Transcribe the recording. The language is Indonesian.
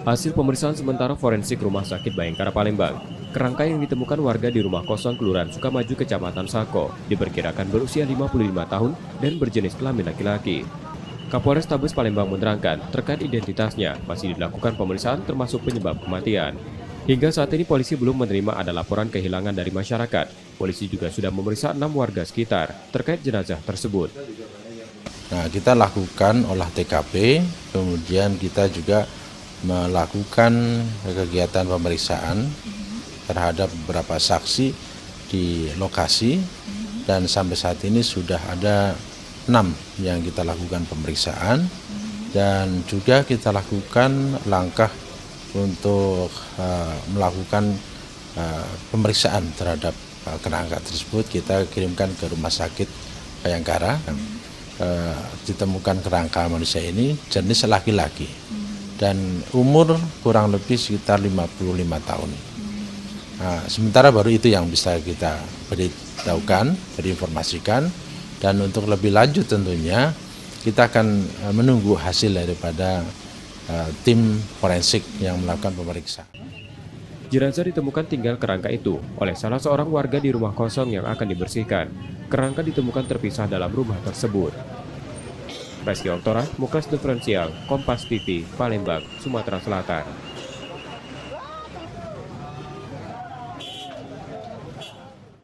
Hasil pemeriksaan sementara forensik Rumah Sakit Bayangkara Palembang, kerangka yang ditemukan warga di rumah kosong Kelurahan Sukamaju, Kecamatan Sako, diperkirakan berusia 55 tahun dan berjenis kelamin laki-laki. Kapolres Tabes Palembang menerangkan, terkait identitasnya masih dilakukan pemeriksaan termasuk penyebab kematian. Hingga saat ini polisi belum menerima ada laporan kehilangan dari masyarakat. Polisi juga sudah memeriksa 6 warga sekitar terkait jenazah tersebut. Nah, kita lakukan olah TKP, kemudian kita juga melakukan kegiatan pemeriksaan terhadap beberapa saksi di lokasi, dan sampai saat ini sudah ada 6 yang kita lakukan pemeriksaan, dan juga kita lakukan langkah untuk melakukan pemeriksaan terhadap kerangka tersebut. Kita kirimkan ke Rumah Sakit Bayangkara. Ditemukan kerangka manusia ini jenis laki-laki dan umur kurang lebih sekitar 55 tahun. Nah, sementara baru itu yang bisa kita beritahukan, berinformasikan, dan untuk lebih lanjut tentunya kita akan menunggu hasil daripada tim forensik yang melakukan pemeriksaan. Jenazah ditemukan tinggal kerangka itu oleh salah seorang warga di rumah kosong yang akan dibersihkan. Kerangka ditemukan terpisah dalam rumah tersebut. Reski Oktora, Mukas Diferensial, Kompas TV, Palembang, Sumatera Selatan.